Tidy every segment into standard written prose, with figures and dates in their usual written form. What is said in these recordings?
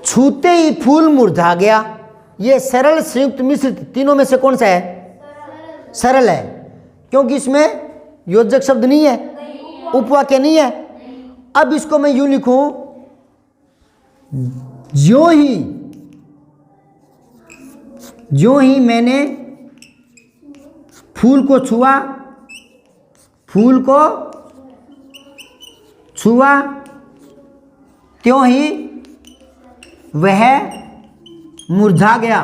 छूते ही फूल मुरझा गया। ये सरल, संयुक्त, मिश्रित तीनों में से कौन सा है? सरल है, क्योंकि इसमें योजक शब्द नहीं है, उपवाक्य नहीं है। अब इसको मैं यूं लिखूं, ज्यों ही मैंने फूल को छुआ त्यों ही वह मुरझा गया।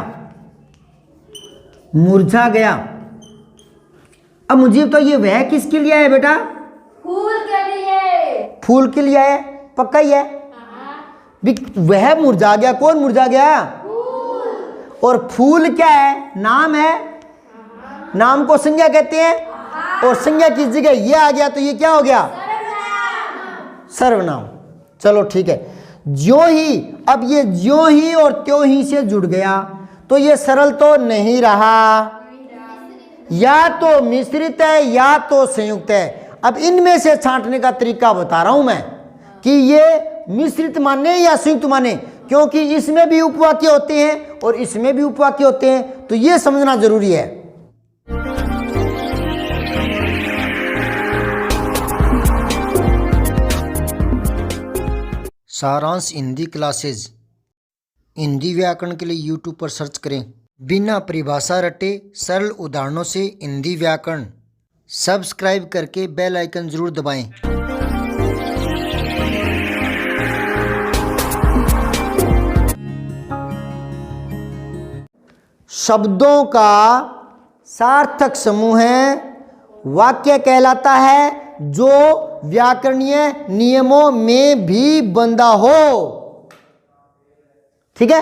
अब मुझे तो ये वह किसके लिए है बेटा? फूल के लिए है, पक्का ही है। वह मुरझा गया, कौन मुरझा गया? और फूल क्या है? नाम है। नाम को संज्ञा कहते हैं, और संज्ञा की जगह ये आ गया तो ये क्या हो गया? सर्वनाम। चलो ठीक है। ज्यों ही, अब ये ज्यों ही और त्यों ही से जुड़ गया तो ये सरल तो नहीं रहा, या तो मिश्रित है या तो संयुक्त है। अब इनमें से छांटने का तरीका बता रहा हूं मैं कि ये मिश्रित माने या संयुक्त माने, क्योंकि इसमें भी उपवाक्य होते हैं और इसमें भी उपवाक्य होते हैं, तो ये समझना जरूरी है। सारांश हिंदी क्लासेज हिंदी व्याकरण के लिए यूट्यूब पर सर्च करें। बिना परिभाषा रटे सरल उदाहरणों से हिंदी व्याकरण। सब्सक्राइब करके बेल आइकन जरूर दबाएं। शब्दों का सार्थक समूह है, वाक्य कहलाता है जो व्याकरणीय नियमों में भी बंधा हो। ठीक है,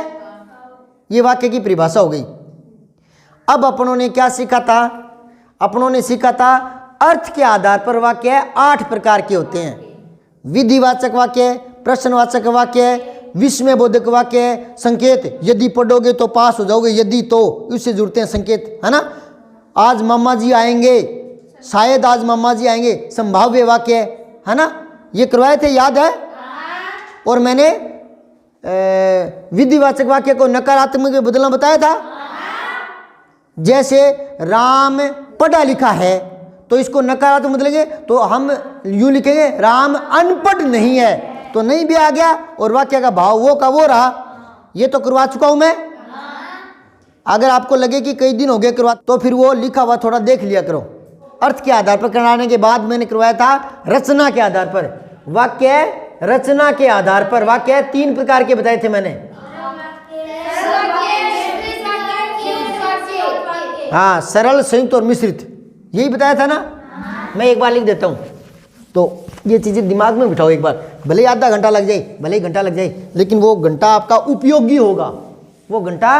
ये वाक्य की परिभाषा हो गई। अब अपनों ने क्या सीखा था? अपनों ने सीखा था अर्थ के आधार पर वाक्य 8 प्रकार के होते हैं। विधिवाचक वाक्य, प्रश्नवाचक वाक्य, विस्मयबोधक वाक्य, संकेत, यदि पढ़ोगे तो पास हो जाओगे, यदि तो उससे जुड़ते हैं संकेत, है ना। आज मामा जी आएंगे, शायद आज मामा जी आएंगे, संभाव्य वाक्य, है ना। ये करवाए थे, याद है। और मैंने विधिवाचक वाक्य को नकारात्मक में बदलना बताया था। जैसे राम पढ़ा लिखा है तो इसको नकारात्मक बदलेंगे तो हम यूं लिखेंगे राम अनपढ़ नहीं है, तो नहीं भी आ गया और वाक्य का भाव वो का वो रहा। ये तो करवा चुका हूं मैं। अगर आपको लगे कि कई दिन हो गए करवा, तो फिर वो लिखा हुआ थोड़ा देख लिया करो। अर्थ के आधार पर कराने के बाद मैंने करवाया था रचना के आधार पर। वाक्य रचना के आधार पर वाक्य 3 प्रकार के बताए थे मैंने। हाँ, सरल, संयुक्त और मिश्रित, यही बताया था ना। मैं एक बार लिख देता हूं, तो ये चीजें दिमाग में बिठाओ एक बार। भले ही आधा घंटा लग जाए, भले ही घंटा लग जाए, लेकिन वो घंटा आपका उपयोगी होगा। वो घंटा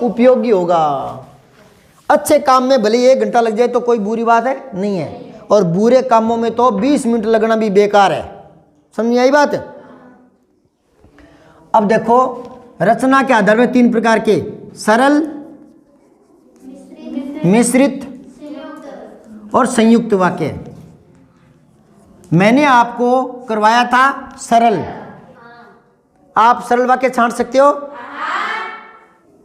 उपयोगी होगा। अच्छे काम में भले 1 घंटा लग जाए तो कोई बुरी बात है नहीं है, और बुरे कामों में तो 20 मिनट लगना भी बेकार है। समझ आई बात? अब देखो, रचना के आधार में 3 प्रकार के, सरल, मिश्रित और संयुक्त वाक्य। मैंने आपको करवाया था सरल। आप सरल वाक्य छांट सकते हो।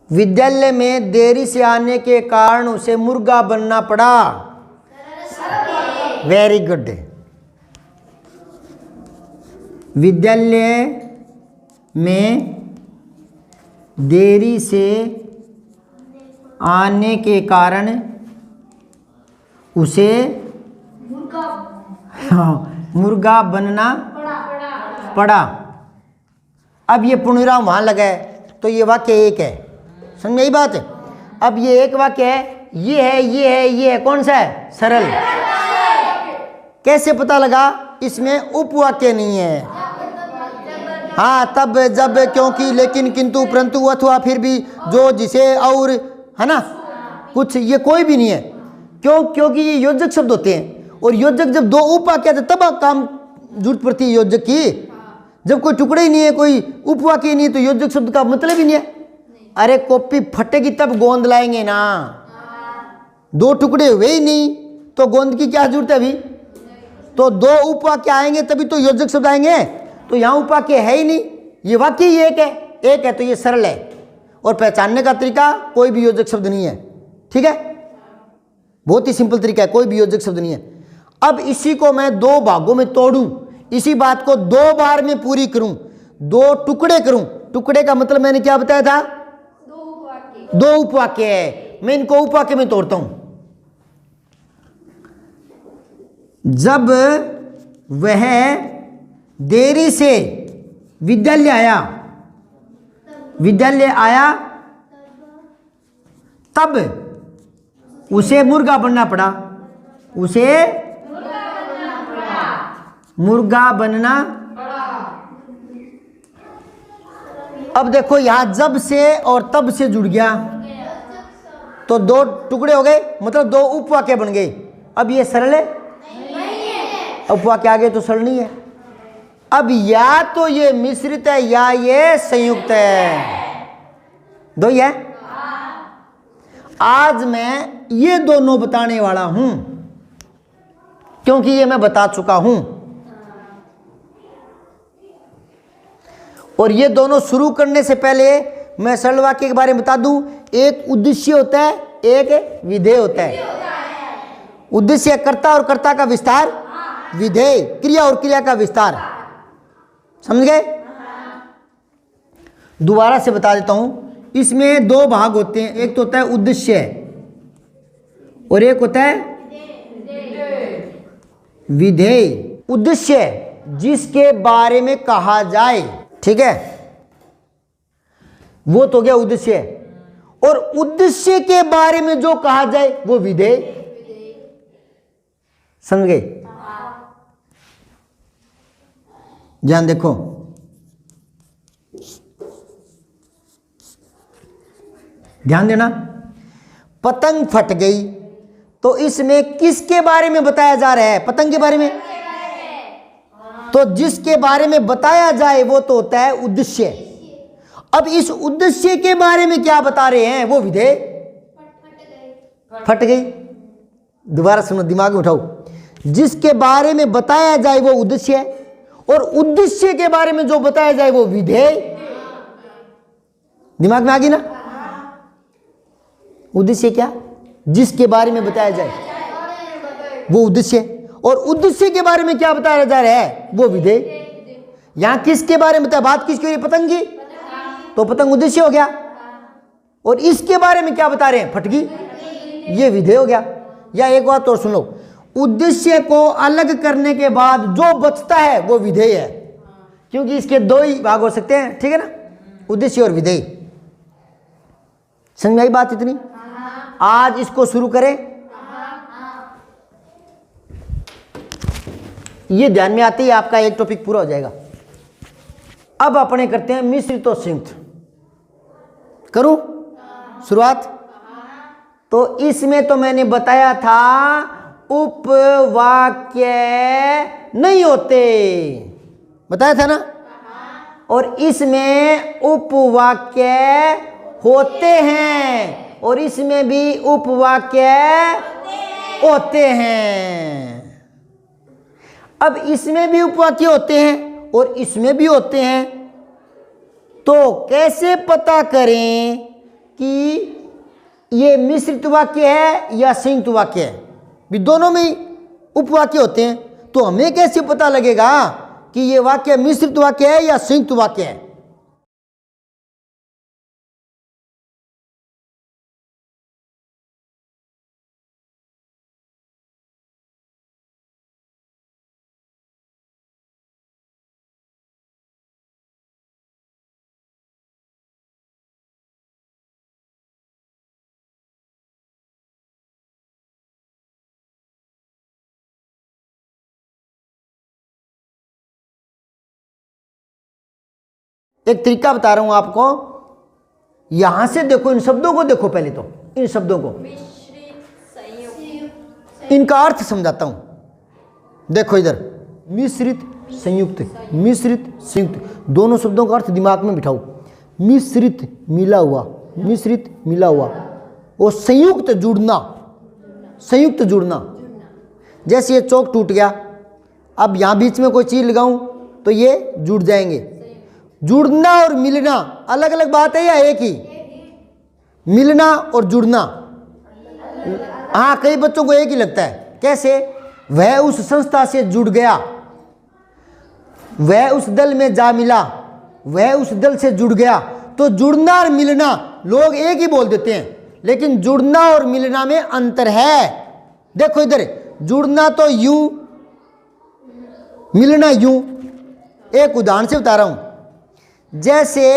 विद्यालय में देरी से आने के कारण उसे मुर्गा बनना पड़ा। Very good. विद्यालय में देरी से आने के कारण उसे मुर्गा बनना पड़ा। अब ये पूर्णविराम वहां लगा है तो ये वाक्य एक है। समझ में आई बात? अब ये एक वाक्य है, ये है, ये है, ये है, कौन सा है? सरल। कैसे पता लगा? इसमें उपवाक्य नहीं है। हाँ, तब, जब, क्योंकि, लेकिन, किंतु, परंतु, अथवा, फिर भी, जो, जिसे, और, है ना, कुछ, ये कोई भी नहीं है। क्यों? क्योंकि ये योजक शब्द होते हैं, और योजक जब 2 उपवाक्य आते तब काम जरूरत पड़ती है योजक की। जब कोई टुकड़े ही नहीं है, कोई उपवाक्य नहीं है, तो योजक शब्द का मतलब ही नहीं है। अरे कॉपी फटेगी तब गोंद लाएंगे ना। 2 टुकड़े हुए ही नहीं तो गोंद की क्या जरूरत है अभी? तो 2 उपवाक्य आएंगे तभी तो योजक शब्द आएंगे। तो यहाँ उपवाक्य है ही नहीं, ये वाक्य ही एक है तो ये सरल है। और पहचानने का तरीका कोई भी योजक शब्द नहीं है, ठीक है, बहुत ही सिंपल तरीका है, कोई भी योजक शब्द नहीं है। अब इसी को मैं दो भागों में तोड़ूं, इसी बात को दो बार में पूरी करूं, दो टुकड़े करूं। टुकड़े का मतलब मैंने क्या बताया था, दो उपवाक्य है, मैं इनको उपवाक्य में तोड़ता हूं। जब वह देरी से विद्यालय आया तब उसे मुर्गा बनना पड़ा, उसे मुर्गा बनना। अब देखो यहां जब से और तब से जुड़ गया तो दो टुकड़े हो गए, मतलब दो उपवाक्य बन गए। अब ये सरल है, उपवाक्य आगे तो सरल नहीं है। अब या तो ये मिश्रित है या ये संयुक्त है, दो ही है। आज मैं ये दोनों बताने वाला हूं क्योंकि ये मैं बता चुका हूं। और ये दोनों शुरू करने से पहले मैं सरल वाक्य के बारे में बता दूं। एक उद्देश्य होता है, एक विधेय होता है। उद्देश्य कर्ता और कर्ता का विस्तार, विधेय क्रिया और क्रिया का विस्तार। समझ गए? दोबारा से बता देता हूं, इसमें दो भाग होते हैं, एक तो होता है उद्देश्य और एक होता है विधेय। उद्देश्य जिसके बारे में कहा जाए, ठीक है, वो तो गया उद्देश्य। और उद्देश्य के बारे में जो कहा जाए वो विधेय। समझ गए? ध्यान देखो, ध्यान देना। पतंग फट गई तो इसमें किसके बारे में बताया जा रहा है? पतंग के बारे में। तो जिसके बारे में बताया जाए वो तो होता है उद्देश्य। अब इस उद्देश्य के बारे में क्या बता रहे हैं? वो विधेय। फट गई, दोबारा सुनो, दिमाग में उठाओ। जिसके बारे में बताया जाए वो उद्देश्य है और उद्देश्य के बारे में जो बताया जाए वो विधेय। दिमाग में आ गई ना? उद्देश्य क्या? जिसके बारे में बताया जाए वो उद्देश्य, और उद्देश्य के बारे में क्या बताया जा रहा है वो विधेय। यहां किसके बारे में बताया? बात किसकी हो रही है? पतंग की, तो पतंग उद्देश्य हो गया। और इसके बारे में क्या बता रहे हैं? फटगी, ये विधेय हो गया। या एक बात और सुन लो, उद्देश्य को अलग करने के बाद जो बचता है वो विधेय है, क्योंकि इसके दो ही भाग हो सकते हैं, ठीक है ना, उद्देश्य और विधेय। समझ में आई बात इतनी? आज इसको शुरू करें। ये ध्यान में आते ही आपका एक टॉपिक पूरा हो जाएगा। अब अपने करते हैं मिश्रित और संयुक्त। करूं शुरुआत? तो इसमें तो मैंने बताया था उपवाक्य नहीं होते, बताया था ना। और इसमें उपवाक्य होते हैं और इसमें भी उपवाक्य होते हैं। अब इसमें भी उपवाक्य होते हैं और इसमें भी होते हैं, तो कैसे पता करें कि ये मिश्रित वाक्य है या संयुक्त वाक्य है? भी दोनों में उपवाक्य होते हैं, तो हमें कैसे पता लगेगा कि ये वाक्य मिश्रित वाक्य है या संयुक्त वाक्य है? एक तरीका बता रहा हूं आपको, यहां से देखो, इन शब्दों को देखो, पहले तो इन शब्दों को, इनका अर्थ समझाता हूं। देखो इधर, मिश्रित संयुक्त, मिश्रित संयुक्त, दोनों शब्दों का अर्थ दिमाग में बिठाओ। मिश्रित मिला हुआ, मिश्रित मिला हुआ, और संयुक्त जुड़ना, संयुक्त जुड़ना। जैसे ये चौक टूट गया, अब यहां बीच में कोई चीज लगाऊं तो ये जुड़ जाएंगे। जुड़ना और मिलना अलग अलग बात है या एक ही? मिलना और जुड़ना, हाँ कई बच्चों को एक ही लगता है। कैसे? वह उस संस्था से जुड़ गया, वह उस दल में जा मिला, वह उस दल से जुड़ गया। तो जुड़ना और मिलना लोग एक ही बोल देते हैं, लेकिन जुड़ना और मिलना में अंतर है। देखो इधर, जुड़ना तो यूं, मिलना यूं। एक उदाहरण से बता रहा हूं। जैसे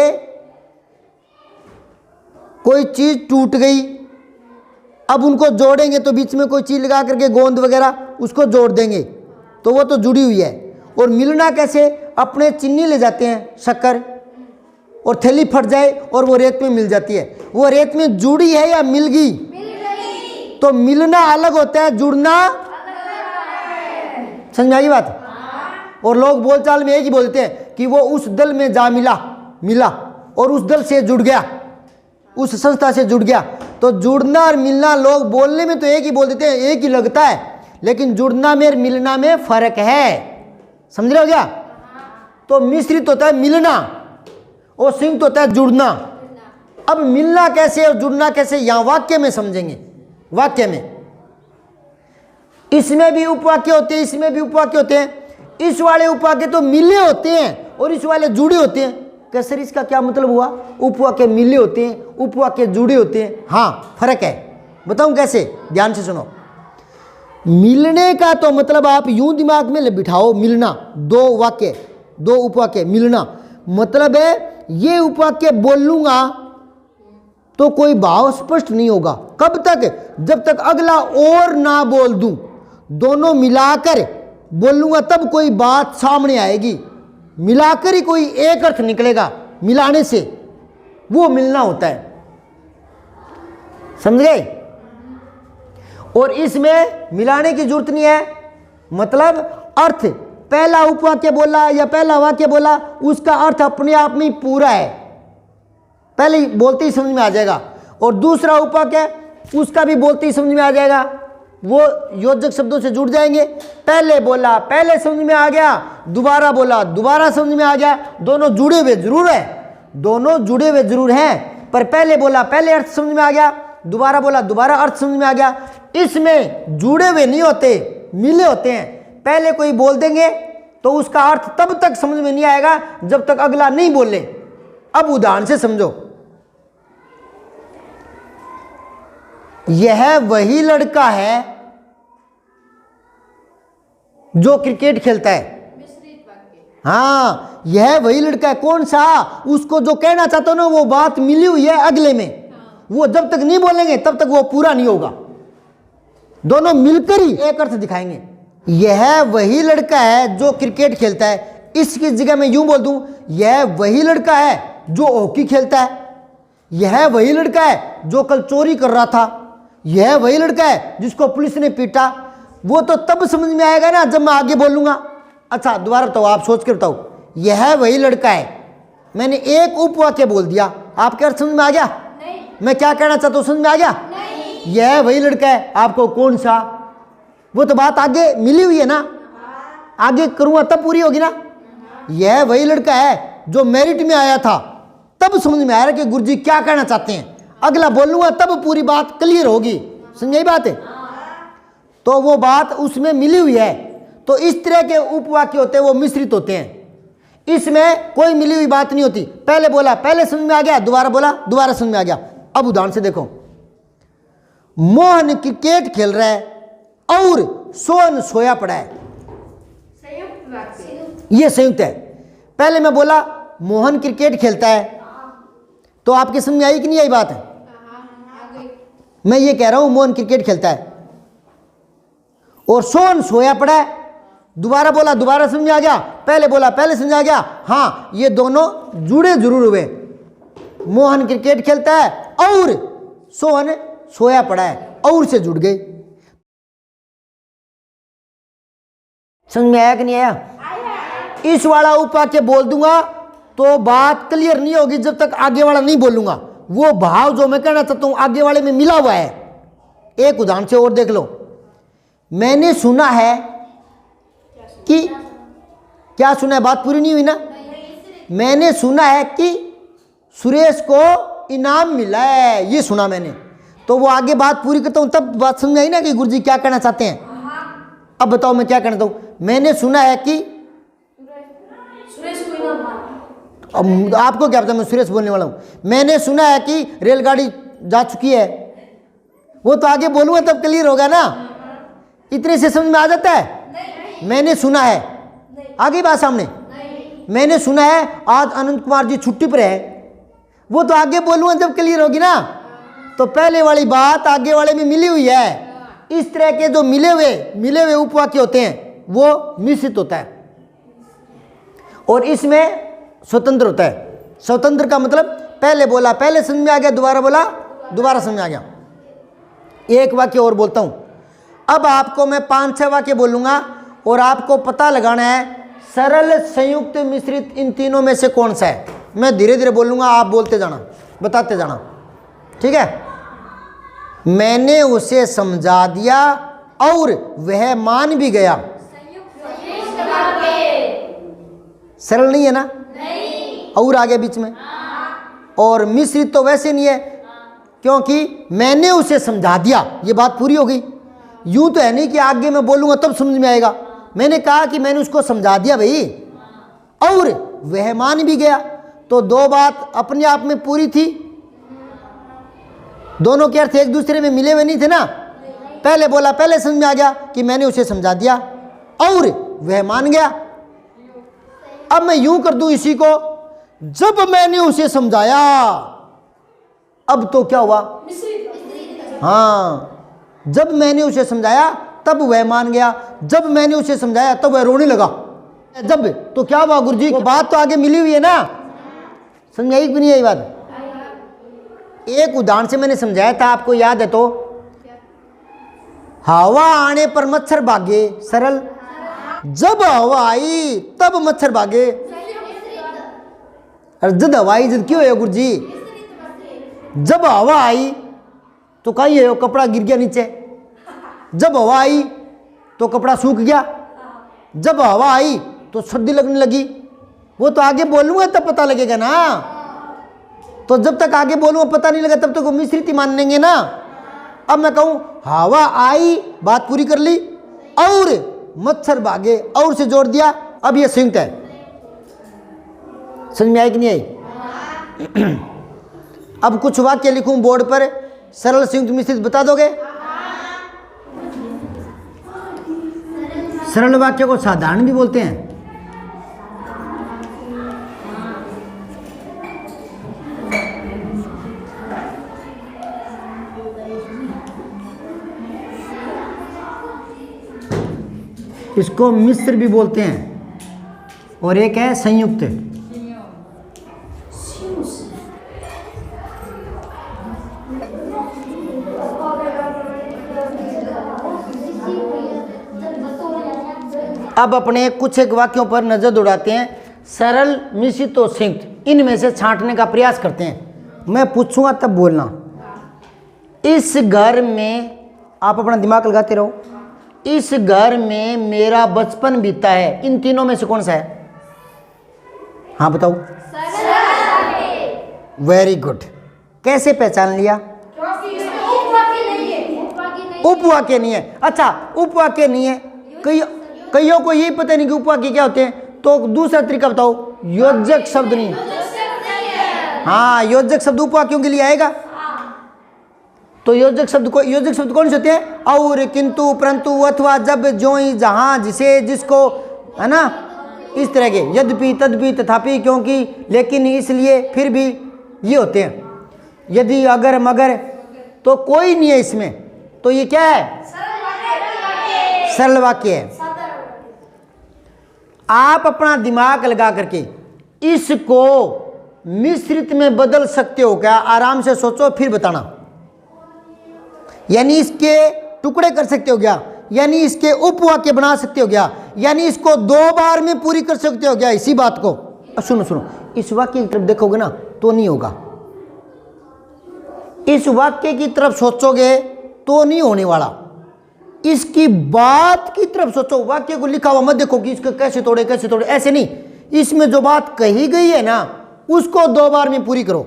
कोई चीज टूट गई, अब उनको जोड़ेंगे तो बीच में कोई चीज लगा करके गोंद वगैरह उसको जोड़ देंगे, तो वो तो जुड़ी हुई है। और मिलना कैसे? अपने चीनी ले जाते हैं, शक्कर, और थैली फट जाए और वो रेत में मिल जाती है। वो रेत में जुड़ी है या मिल गई? तो मिलना अलग होता है, जुड़ना समझ में आई बात? और लोग बोलचाल में एक ही बोलते हैं कि वो उस दल में जा मिला और उस दल से जुड़ गया, उस संस्था से जुड़ गया। तो जुड़ना और मिलना लोग बोलने में तो एक ही बोल देते हैं, एक ही लगता है, लेकिन जुड़ना में और मिलना में फर्क है। समझ रहे हो क्या? तो मिश्रित होता है मिलना और संयुक्त होता है जुड़ना। अब मिलना कैसे और जुड़ना कैसे, यहां वाक्य में समझेंगे। वाक्य में इसमें भी उपवाक्य होते हैं, इसमें भी उपवाक्य होते हैं। इस वाले उपवाक्य तो मिले होते हैं और इस वाले जुड़े होते हैं। कैसे? इसका क्या मतलब हुआ? उपवाक्य मिले होते हैं, उपवाक्य जुड़े होते हैं। हाँ फर्क है, बताऊं कैसे? ध्यान से सुनो। मिलने का तो मतलब आप यूं दिमाग में बिठाओ, मिलना, दो वाक्य, दो उपवाक्य, मिलना मतलब है ये उपवाक्य बोलूंगा तो कोई भाव स्पष्ट नहीं होगा। कब तक? जब तक अगला और ना बोल दूं, दोनों मिलाकर बोलूंगा तब कोई बात सामने आएगी, मिलाकर ही कोई एक अर्थ निकलेगा। मिलाने से वो मिलना होता है, समझ गए? और इसमें मिलाने की जरूरत नहीं है। मतलब अर्थ, पहला उपवाक्य बोला या पहला वाक्य बोला, उसका अर्थ अपने आप में पूरा है, पहले ही बोलते ही समझ में आ जाएगा। और दूसरा उपवाक्य, उसका भी बोलते ही समझ में आ जाएगा, वो योजक शब्दों से जुड़ जाएंगे। पहले बोला, पहले समझ में आ गया, दोबारा बोला, दोबारा समझ में आ गया। दोनों जुड़े हुए जरूर है, दोनों जुड़े हुए जरूर हैं, पर पहले बोला पहले अर्थ समझ में आ गया, दोबारा बोला दोबारा अर्थ समझ में आ गया। इसमें जुड़े हुए नहीं होते, मिले होते हैं। पहले कोई बोल देंगे तो उसका अर्थ तब तक समझ में नहीं आएगा जब तक अगला नहीं बोले। अब उदाहरण से समझो। यह वही लड़का है जो क्रिकेट खेलता है। हाँ, यह वही लड़का है। कौन सा? उसको जो कहना चाहता हो ना, वो बात मिली हुई है अगले में। वो जब तक नहीं बोलेंगे तब तक वो पूरा नहीं होगा। दोनों मिलकर ही एक अर्थ दिखाएंगे। यह वही लड़का है जो क्रिकेट खेलता है, इसकी जगह मैं यूं बोल दूं, यह वही लड़का है जो हॉकी खेलता है, यह वही लड़का है जो कल चोरी कर रहा था, यह वही लड़का है जिसको पुलिस ने पीटा। वो तो तब समझ में आएगा ना जब मैं आगे बोलूंगा। अच्छा दोबारा बताओ, आप सोच कर बताओ। यह वही लड़का है, मैंने एक उपवाक्य बोल दिया, आपके अर्थ समझ में आ गया? नहीं। मैं क्या कहना चाहता हूं समझ में आ गया? नहीं। यह वही लड़का है, आपको कौन सा? वो तो बात आगे मिली हुई है ना, आगे करूंगा तब पूरी होगी ना। यह वही लड़का है जो मेरिट में आया था, तब समझ में आ रहा कि गुरुजी क्या कहना चाहते हैं। अगला बोलूंगा तब पूरी बात क्लियर होगी। समझ आई बात है? तो वो बात उसमें मिली हुई है। तो इस तरह के उपवाक्य होते हैं, वो मिश्रित होते हैं। इसमें कोई मिली हुई बात नहीं होती। पहले बोला पहले समझ में आ गया, दोबारा बोला दोबारा समझ में आ गया। अब उदाहरण से देखो। मोहन क्रिकेट खेल रहा है और सोहन सोया पड़ा है। ये संयुक्त है। पहले मैं बोला मोहन क्रिकेट खेलता है, तो आपके समझ में आई कि नहीं आई बात है? मैं ये कह रहा हूं मोहन क्रिकेट खेलता है और सोहन सोया पड़ा है। दोबारा बोला दोबारा समझ आ गया, पहले बोला पहले समझ आ गया। हाँ, ये दोनों जुड़े जरूर हुए। मोहन क्रिकेट खेलता है और सोहन सोया पड़ा है, और से जुड़ गए। समझ में आया कि नहीं आया? इस वाला उपवाक्य बोल दूंगा तो बात क्लियर नहीं होगी जब तक आगे वाला नहीं बोलूंगा। वो भाव जो मैं कहना चाहता हूं आगे वाले में मिला हुआ है। एक उदाहरण से और देख लो। मैंने सुना है कि, क्या सुना है? बात पूरी नहीं हुई ना। मैंने सुना है कि सुरेश को इनाम मिला है, ये सुना मैंने। तो वो आगे बात पूरी करता हूँ तब बात समझ आई ना कि गुरुजी क्या कहना चाहते हैं। अब बताओ मैं क्या कहना चाहूँ। मैंने सुना है कि अब आपको क्या पता मैं सुरेश बोलने वाला हूँ। मैंने सुना है कि रेलगाड़ी जा चुकी है, वो तो आगे बोलूँगा तब क्लियर होगा ना। इतने से समझ में आ जाता है। मैंने सुना है, आगे बात सामने। मैंने सुना है आज अनंत कुमार जी छुट्टी पर है, वो तो आगे बोलूँगा जब क्लियर होगी ना। तो पहले वाली बात आगे वाले में मिली हुई है। इस तरह के जो मिले हुए उपवाक्य होते हैं वो मिश्रित होता है और इसमें स्वतंत्र होता है। स्वतंत्र का मतलब पहले बोला पहले समझ में आ गया, दोबारा बोला दोबारा समझ में आ गया। एक वाक्य और बोलता हूं। अब आपको मैं 5-6 वाक्य बोलूंगा और आपको पता लगाना है सरल, संयुक्त, मिश्रित इन तीनों में से कौन सा है। मैं धीरे धीरे बोलूंगा, आप बोलते जाना, बताते जाना, ठीक है। मैंने उसे समझा दिया और वह मान भी गया। सरल नहीं है ना, नहीं। और आगे बीच में और मिश्रित तो वैसे नहीं है क्योंकि मैंने उसे समझा दिया, ये बात पूरी हो गई। यूं तो है नहीं कि आगे मैं बोलूंगा तब समझ में आएगा। मैंने कहा कि मैंने उसको समझा दिया भाई और वह मान भी गया, तो दो बात अपने आप में पूरी थी। दोनों के अर्थ एक दूसरे में मिले हुए नहीं थे ना। पहले बोला पहले समझ में आ गया कि मैंने उसे समझा दिया और वह मान गया। अब मैं यूं कर दूं इसी को, जब मैंने उसे समझाया, अब तो क्या हुआ, हाँ, जब मैंने उसे समझाया तब वह मान गया, जब मैंने उसे समझाया तब वह रोने लगा। जब तो क्या हुआ गुरुजी, बात तो आगे मिली हुई है ना, समझ आई कि नहीं आई बात। एक उदाहरण से मैंने समझाया था, आपको याद है तो, हवा आने पर मच्छर भागे, सरल। जब हवा आई तब मच्छर भागे। अरे जब हवा आई जब क्यों है गुरुजी, जब हवा आई तो कहीं है कपड़ा गिर गया नीचे, जब हवा आई तो कपड़ा सूख गया, जब हवा आई तो सर्दी लगने लगी। वो तो आगे बोलूंगा तब पता लगेगा ना। तो जब तक आगे बोलूंगा पता नहीं लगा तब तक वो मिश्रित ही मान लेंगे ना। अब मैं कहूं हवा आई, बात पूरी कर ली, और मच्छर भागे, और से जोड़ दिया, अब ये संयुक्त है। समझ में आई कि नहीं आई। अब कुछ वाक्य लिखूं बोर्ड पर, सरल, संयुक्त, मिश्रित बता दोगे। सरल वाक्य को साधारण भी बोलते हैं। इसको मिश्र भी बोलते हैं और एक है संयुक्त। अब अपने कुछ एक वाक्यों पर नजर दौड़ाते हैं। सरल, मिश्रित और संयुक्त, इनमें से छांटने का प्रयास करते हैं। मैं पूछूंगा तब बोलना। इस घर में, आप अपना दिमाग लगाते रहो, इस घर में मेरा बचपन बीता है, इन तीनों में से कौन सा है। हाँ बताओ। Very good. कैसे पहचान लिया। उपवाक्य नहीं है। अच्छा, उपवाक्य नहीं है, कईयों को यही पता नहीं कि उपवाक्य क्या होते हैं, तो दूसरा तरीका बताओ। योजक शब्द नहीं। हाँ, योजक शब्द उपवाक्यों के लिए आएगा। तो योजक शब्द कौन से होते हैं। और, किंतु, परंतु, अथवा, जब, ज्यों, जहां, जिसे, जिसको, है ना, इस तरह के। यद्यपि, तद्यपि, तथापि, क्योंकि, लेकिन, इसलिए, फिर भी, ये होते हैं। यदि, अगर, मगर, तो कोई नहीं है इसमें, तो ये क्या है, सरल वाक्य है। आप अपना दिमाग लगा करके इसको मिश्रित में बदल सकते हो क्या, आराम से सोचो फिर बताना। यानी इसके टुकड़े कर सकते हो क्या, यानी इसके उपवाक्य बना सकते हो क्या, यानी इसको 2 बार में पूरी कर सकते हो क्या इसी बात को। सुनो, इस वाक्य की तरफ देखोगे ना तो नहीं होगा, इस वाक्य की तरफ सोचोगे तो नहीं होने वाला। इसकी बात की तरफ सोचो, वाक्य को लिखा हुआ मत देखो कि इसको कैसे तोड़े, ऐसे नहीं। इसमें जो बात कही गई है ना उसको 2 बार में पूरी करो।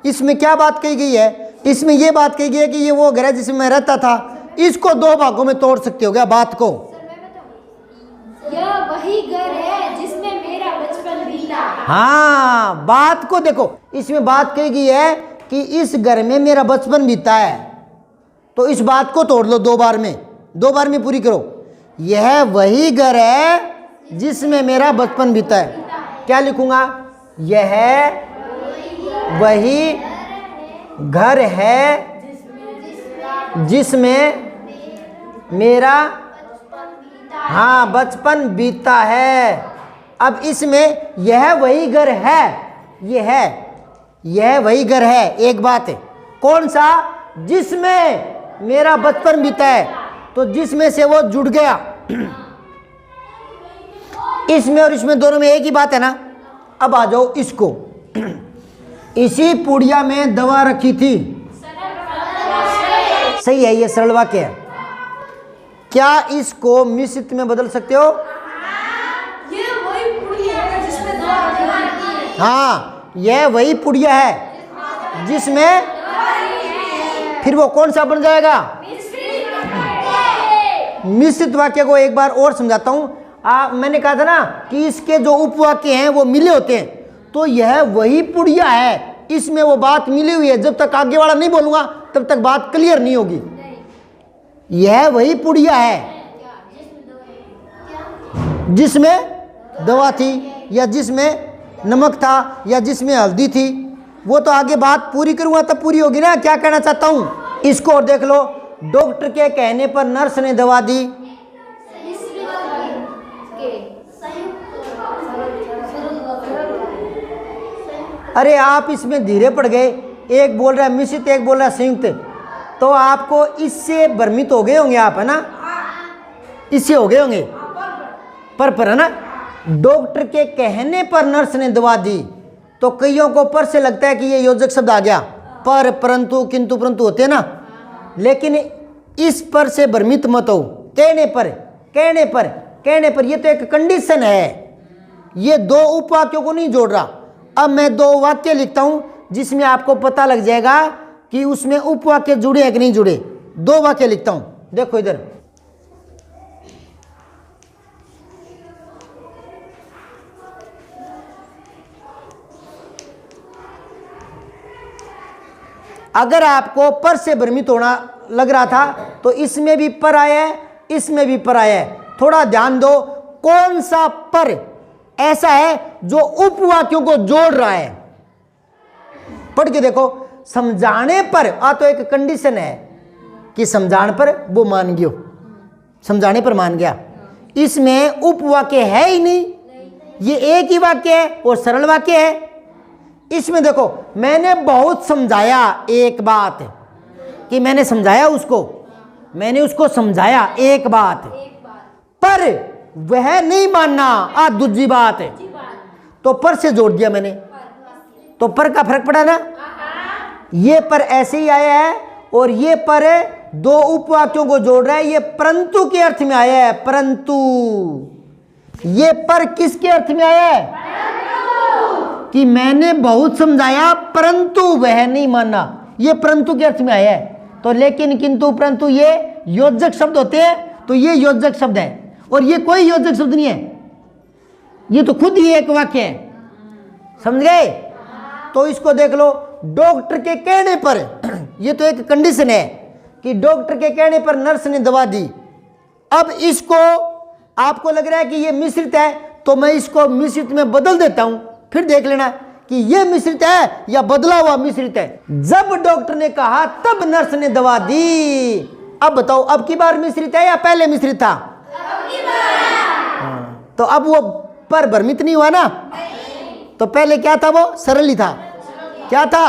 इसमें क्या बात कही गई है? इसमें ये बात कही गई है कि ये वो घर है जिसमें मैं रहता था। इसको 2 भागों में तोड़ सकते हो क्या बात को? यह वही घर है जिसमें मेरा बचपन बीता। हाँ, बात को देखो, इसमें बात कही गई है कि इस घर में मेरा बचपन बीता है, तो इस बात को तोड़ लो 2 बार में, 2 बार में पूरी करो। यह वही घर है जिसमें मेरा बचपन बीता है। क्या लिखूंगा? यह वही घर है जिसमें मेरा हाँ बचपन बीता है। अब इसमें यह वही घर है, यह वही घर है, एक बात है। कौन सा? जिसमें मेरा बचपन बीता है, तो जिसमें से वो जुड़ गया। इसमें और इसमें दोनों में एक ही बात है ना। अब आ जाओ इसको। इसी पुड़िया में दवा रखी थी। सही है, ये सरल वाक्य है। क्या इसको मिश्रित में बदल सकते हो? ये वही पुड़िया है जिसमें दवा रखी है। हाँ, यह वही पुड़िया है जिसमें, फिर वो कौन सा बन जाएगा? मिश्रित वाक्य को एक बार और समझाता हूं। मैंने कहा था ना कि इसके जो उपवाक्य हैं वो मिले होते हैं, तो यह वही पुड़िया है, इसमें वो बात मिली हुई है। जब तक आगे वाला नहीं बोलूंगा तब तक बात क्लियर नहीं होगी। यह वही पुड़िया है जिसमें दवा थी, या जिसमें नमक था, या जिसमें हल्दी थी। वो तो आगे बात पूरी करूंगा तब पूरी होगी ना। क्या कहना चाहता हूं इसको और देख लो। डॉक्टर के कहने पर नर्स ने दवा दी। अरे आप इसमें धीरे पड़ गए, एक बोल रहा है मिश्रित, एक बोल रहा है संयुक्त, तो आपको इससे भ्रमित हो गए होंगे आप, है ना? इससे हो गए होंगे पर है ना। डॉक्टर के कहने पर नर्स ने दवा दी, तो कईयों को पर से लगता है कि ये योजक शब्द आ गया। पर, परंतु, किंतु, परंतु होते हैं ना। लेकिन इस पर से भ्रमित मत हो। कहने पर ये तो एक कंडीशन है, ये 2 उपवाक्यों को नहीं जोड़ रहा। अब मैं 2 वाक्य लिखता हूं जिसमें आपको पता लग जाएगा कि उसमें उपवाक्य जुड़े हैं कि नहीं जुड़े। 2 वाक्य लिखता हूं, देखो इधर। अगर आपको पर से भ्रमित होना लग रहा था तो इसमें भी पर आया है, इसमें भी पर आया है। थोड़ा ध्यान दो, कौन सा पर ऐसा है जो उपवाक्यों को जोड़ रहा है। पढ़ के देखो। समझाने पर तो एक कंडीशन है कि समझाने पर वो मान गयो, समझाने पर मान गया। इसमें उपवाक्य है ही नहीं, ये एक ही वाक्य है और सरल वाक्य है। इसमें देखो, मैंने बहुत समझाया, एक बात कि मैंने समझाया उसको, मैंने उसको समझाया एक बात, पर वह नहीं मानना दूसरी बात है। तो पर से जोड़ दिया मैंने, तो पर का फर्क पड़ा ना। ये पर ऐसे ही आया है और ये पर 2 उपवाक्यों को जोड़ रहा है। ये परंतु के अर्थ में आया है, परंतु। ये पर किसके अर्थ में आया है? कि मैंने बहुत समझाया परंतु वह नहीं माना, ये परंतु के अर्थ में आया है। तो लेकिन, किंतु, परंतु ये योजक शब्द होते हैं, तो ये योजक शब्द है और ये कोई योजक शब्द नहीं है, ये तो खुद ही एक वाक्य है। समझ गए? तो इसको देख लो। डॉक्टर के कहने पर, ये तो एक कंडीशन है कि डॉक्टर के कहने पर नर्स ने दवा दी। अब इसको आपको लग रहा है कि ये मिश्रित है, तो मैं इसको मिश्रित में बदल देता हूं, फिर देख लेना कि ये मिश्रित है या बदला हुआ मिश्रित है। जब डॉक्टर ने कहा तब नर्स ने दवा दी। अब बताओ, अब की बार मिश्रित है या पहले मिश्रित था? तो अब वो पर भ्रमित नहीं हुआ ना। तो पहले क्या था? वो सरल ही था। क्या था?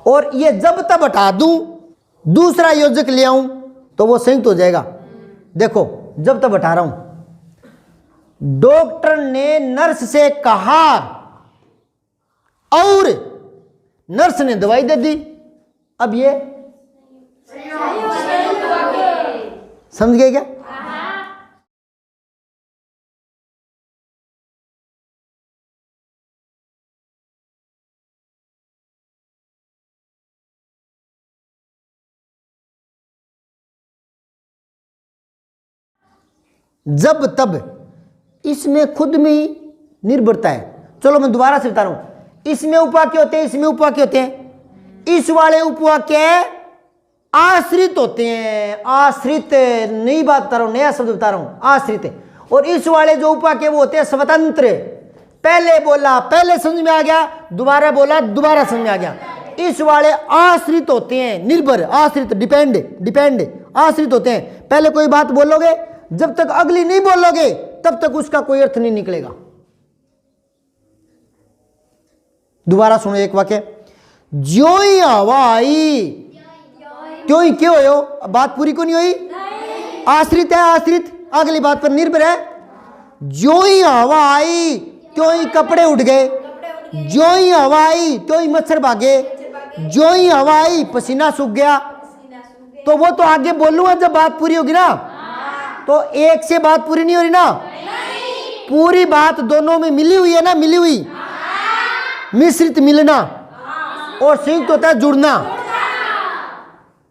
और ये जब तब हटा दूं, दूसरा योजक ले आऊं, तो वो संयुक्त हो जाएगा। देखो, जब तब हटा रहा हूं। डॉक्टर ने नर्स से कहा और नर्स ने दवाई दे दी। अब ये समझ गए क्या? जब तब, इसमें खुद में ही निर्भरता है। चलो मैं दोबारा से बता रहा हूं, इसमें उपवाक्य होते हैं, इसमें उपवाक्य होते हैं। इस वाले उपवाक्य आश्रित होते हैं, आश्रित नई बात बता रहा हूं, नया शब्द बता रहा हूं, आश्रित। और इस वाले जो उपवाक्य वो होते हैं स्वतंत्र। पहले बोला पहले समझ में आ गया, दोबारा बोला दोबारा समझ में आ गया। इस वाले आश्रित होते हैं, निर्भर, आश्रित, डिपेंड आश्रित होते हैं। पहले कोई बात बोलोगे, जब तक अगली नहीं बोलोगे तब तक उसका कोई अर्थ नहीं निकलेगा। दोबारा सुनो एक वाक्य, ज्यों ही हवा आई, क्यों ही क्यों हो, बात पूरी क्यों नहीं हुई? आश्रित है, आश्रित अगली बात पर निर्भर है। ज्यों ही हवा आई त्यों ही कपड़े उठ गए, ज्यों ही हवा आई त्यों ही मच्छर भागे, ज्यों ही हवा आई पसीना सूख गया। तो वो तो आगे बोलूंगा जब बात पूरी होगी ना। तो एक से बात पूरी नहीं हो रही ना, पूरी बात दोनों में मिली हुई है ना, मिली हुई। मिश्रित मिलना और संयुक्त होता है जुड़ना।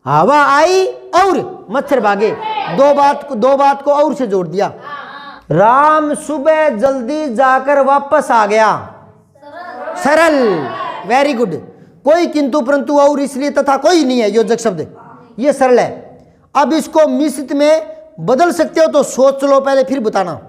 हवा आई और मच्छर भागे, दो बात को और से जोड़ दिया। राम सुबह जल्दी जाकर वापस आ गया, सरल, वेरी गुड। कोई किंतु परंतु और इसलिए तथा कोई नहीं है योजक शब्द, ये सरल है। अब इसको मिश्रित में बदल सकते हो तो सोच लो पहले, फिर बताना।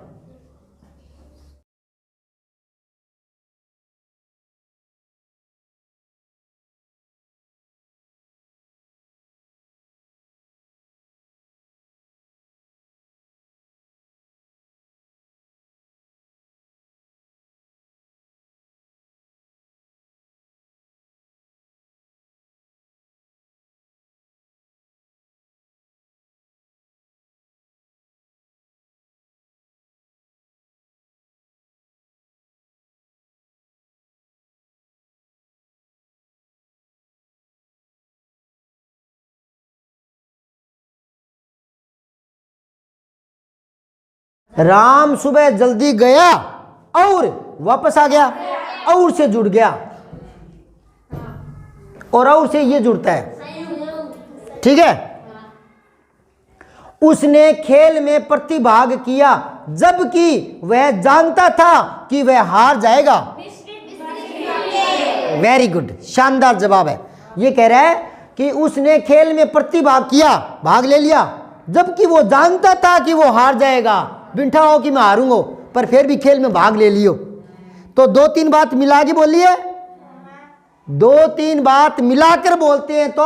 राम सुबह जल्दी गया और वापस आ गया, और से जुड़ गया, और से ये जुड़ता है, ठीक है। उसने खेल में प्रतिभाग किया जबकि वह जानता था कि वह हार जाएगा। वेरी गुड, शानदार जवाब है। ये कह रहा है कि उसने खेल में प्रतिभाग किया, भाग ले लिया, जबकि वो जानता था कि वो हार जाएगा। बिठा हो कि मैं हारूंगा, पर फिर भी खेल में भाग ले लियो। तो दो तीन बात मिला के बोलिए, दो तीन बात मिलाकर बोलते हैं तो,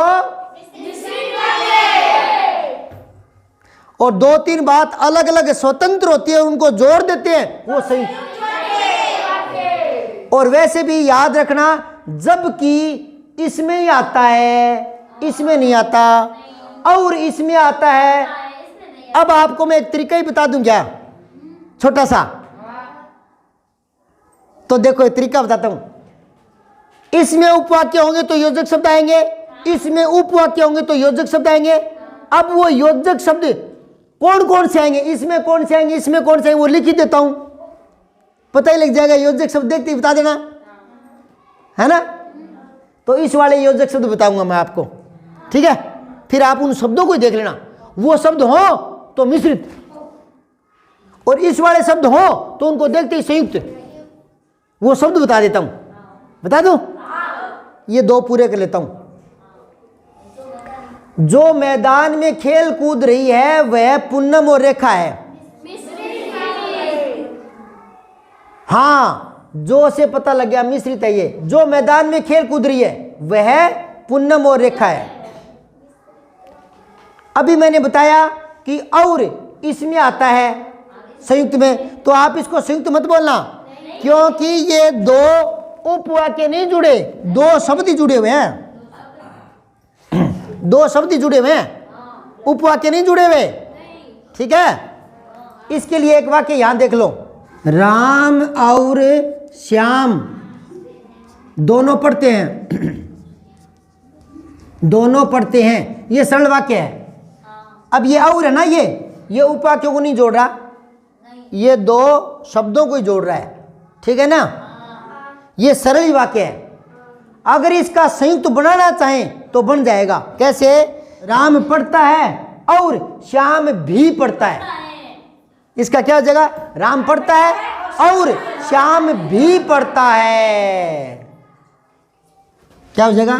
और दो तीन बात अलग अलग स्वतंत्र होती है उनको जोड़ देते हैं, वो सही। और वैसे भी याद रखना, जबकि इसमें ही आता है, इसमें नहीं आता, और इसमें आता है। अब आपको मैं एक तरीका ही बता दूं क्या, छोटा सा। तो देखो एक तरीका बताता हूं। इसमें उपवाक्य होंगे तो योजक शब्द आएंगे, इसमें उपवाक्य होंगे तो योजक शब्द आएंगे। अब वो योजक शब्द कौन कौन से आएंगे, इसमें कौन से आएंगे, इसमें कौन से आएंगे, वो लिख ही देता हूं, पता ही लग जाएगा। योजक शब्द देखते ही बता देना, है ना। तो इस वाले योजक शब्द बताऊंगा मैं आपको, ठीक है। फिर आप उन शब्दों को देख लेना, वो शब्द हो तो मिश्रित, और इस वाले शब्द हो तो उनको देखते ही संयुक्त। वो शब्द बता देता हूं, बता दूं, ये दो पूरे कर लेता हूं। जो मैदान में खेल कूद रही है वह पूनम और रेखा है। हाँ, जो से पता लग गया मिश्रित है ये। जो मैदान में खेल कूद रही है वह पूनम और रेखा है। अभी मैंने बताया कि और इसमें आता है संयुक्त में, तो आप इसको संयुक्त मत बोलना, क्योंकि ये दो उपवाक्य नहीं जुड़े, दो शब्द ही जुड़े हुए हैं, दो शब्द ही जुड़े हुए हैं, उपवाक्य नहीं जुड़े हुए, ठीक है। इसके लिए एक वाक्य यहां देख लो, राम और श्याम दोनों पढ़ते हैं, दोनों पढ़ते हैं, ये सरल वाक्य है। अब ये और है ना, ये उपवाक्यों को नहीं जोड़ रहा, ये दो शब्दों को ही जोड़ रहा है, ठीक है ना। ये सरल ही वाक्य है। अगर इसका संयुक्त बनाना चाहें तो बन जाएगा। कैसे? राम पढ़ता है और श्याम भी पढ़ता है, इसका क्या हो जाएगा? राम पढ़ता है और श्याम भी पढ़ता है। क्या हो जाएगा?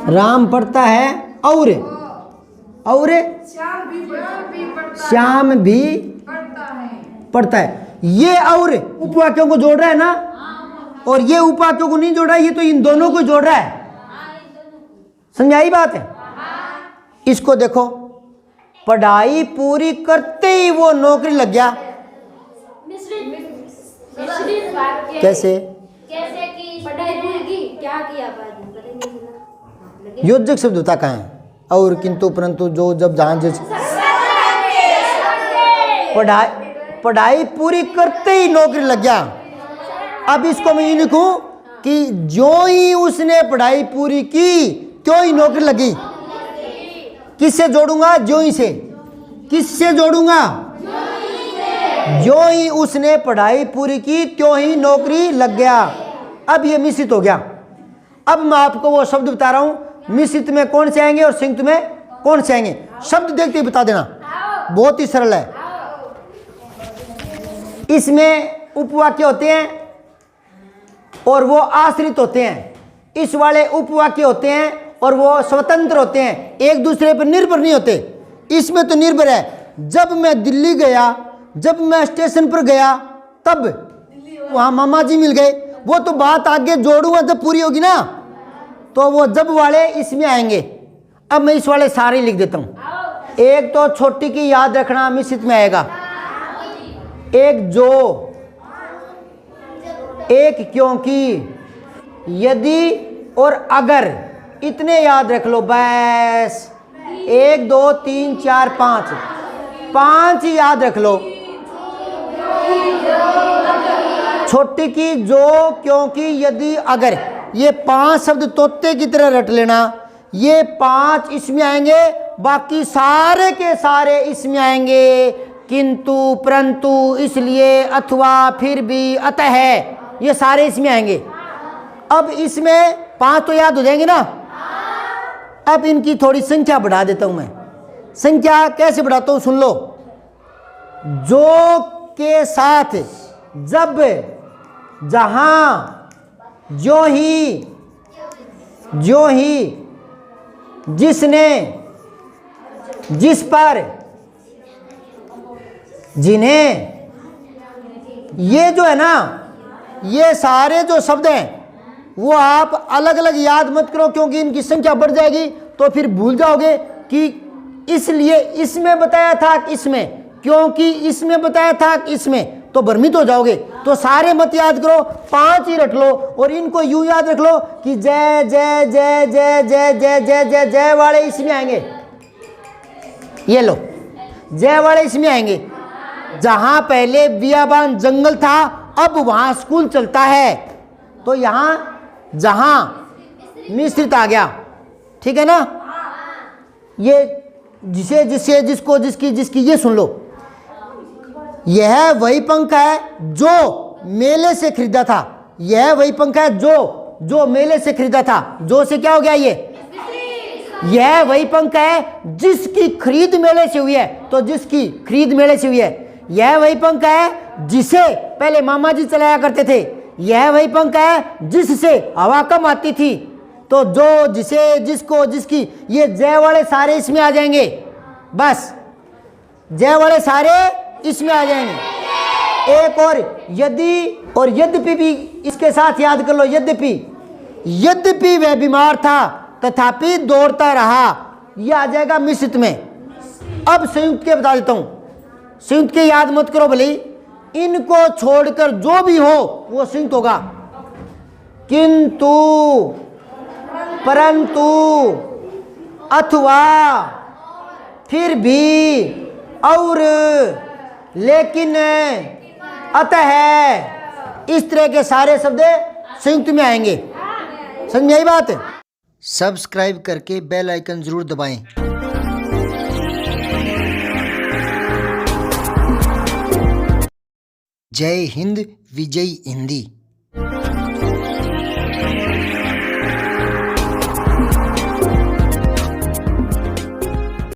राम पढ़ता है और श्याम भी पढ़ता है। ये और उपवाक्यों को जोड़ रहा है ना, और ये उपवाक्यों को नहीं जोड़ रहा है, ये तो इन दोनों को जोड़ रहा है। समझाई बात है? इसको देखो, पढ़ाई पूरी करते ही वो नौकरी लग गया। कैसे? कैसे कि पढ़ाई पूरी की, क्या किया बाद में पता नहीं चला। योजक शब्द होता कहाँ है? और, किंतु, परंतु, जो, जब, जहाँ, जिस। पढ़ाई पूरी करते ही नौकरी लग गया। अब इसको मैं ये लिखूं कि जो ही उसने पढ़ाई पूरी की त्यों ही नौकरी लगी। किससे जोड़ूंगा? जो ही से। किससे जोड़ूंगा? जो ही उसने पढ़ाई पूरी की त्यों ही नौकरी लग गया। अब ये मिश्रित हो गया। अब मैं आपको वो शब्द बता रहा हूं, मिश्रित में कौन से आएंगे और संयुक्त में कौन से आएंगे। शब्द देखते ही बता देना, बहुत ही सरल है। इसमें उपवाक्य होते हैं और वो आश्रित होते हैं। इस वाले उपवाक्य होते हैं और वो स्वतंत्र होते हैं, एक दूसरे पर निर्भर नहीं होते। इसमें तो निर्भर है। जब मैं दिल्ली गया, जब मैं स्टेशन पर गया, तब वहाँ मामा जी मिल गए, वो तो बात आगे जोड़ूंगा जब पूरी होगी ना, तो वो जब वाले इसमें आएंगे। अब मैं इस वाले सारे लिख देता हूँ। एक तो छोटी की याद रखना, मिश्रित में आएगा। एक जो, एक क्योंकि, यदि और अगर, इतने याद रख लो बस। 1 2 3 4 5, 5 याद रख लो। छोटी की, जो, क्योंकि, यदि, अगर, ये 5 शब्द तोते की तरह रट लेना। ये 5 इसमें आएंगे, बाकी सारे के सारे इसमें आएंगे। किंतु, परंतु, इसलिए, अथवा, फिर भी, अतः, ये सारे इसमें आएंगे। अब इसमें 5 तो याद हो जाएंगे ना। अब इनकी थोड़ी संख्या बढ़ा देता हूं मैं। संख्या कैसे बढ़ाता हूं, सुन लो। जो के साथ जब, जहां, जो ही, जिसने, जिस पर, जिन्हें, ये जो है ना, ये सारे जो शब्द हैं वो आप अलग अलग याद मत करो, क्योंकि इनकी संख्या बढ़ जाएगी तो फिर भूल जाओगे कि इसलिए इसमें बताया था, इसमें, क्योंकि इसमें बताया था, इसमें, तो भ्रमित हो जाओगे। तो सारे मत याद करो, 5 ही रख लो और इनको यूं याद रख लो कि जय जय जय जय जय जय जय जय जय वाले इसमें आएंगे। ये लो, जय वाले इसमें आएंगे। जहां पहले बियाबान जंगल था, अब वहां स्कूल चलता है, तो यहां जहां मिश्रित आ गया। ठीक है ना? ये जिसे, जिसे, जिसको, जिसकी, जिसकी, ये सुन लो। यह वही पंखा है जो मेले से खरीदा था। यह वही पंखा है जो मेले से खरीदा था। जो से क्या हो गया? ये। यह वही पंखा है जिसकी खरीद मेले से हुई है, तो जिसकी खरीद मेले से हुई है। यह वही पंखा है जिसे पहले मामा जी चलाया करते थे। यह वही पंखा है जिससे हवा कम आती थी। तो जो, जिसे, जिसको, जिसकी, ये जय वाले सारे इसमें आ जाएंगे। बस जय वाले सारे इसमें आ जाएंगे। एक और यदि और यद्यपि भी इसके साथ याद कर लो। यद्यपि वह बीमार था तथापि दौड़ता रहा, यह आ जाएगा मिश्रित में। अब संयुक्त के बता देता हूं। संयुक्त के याद मत करो भले, इनको छोड़कर जो भी हो वो संयुक्त होगा। किंतु, परंतु, अथवा, फिर भी, और, लेकिन, अतः, इस तरह के सारे शब्द संयुक्त में आएंगे। समझ में आई बात? सब्सक्राइब करके बेल आइकन जरूर दबाएं। जय हिंद, विजय हिंदी।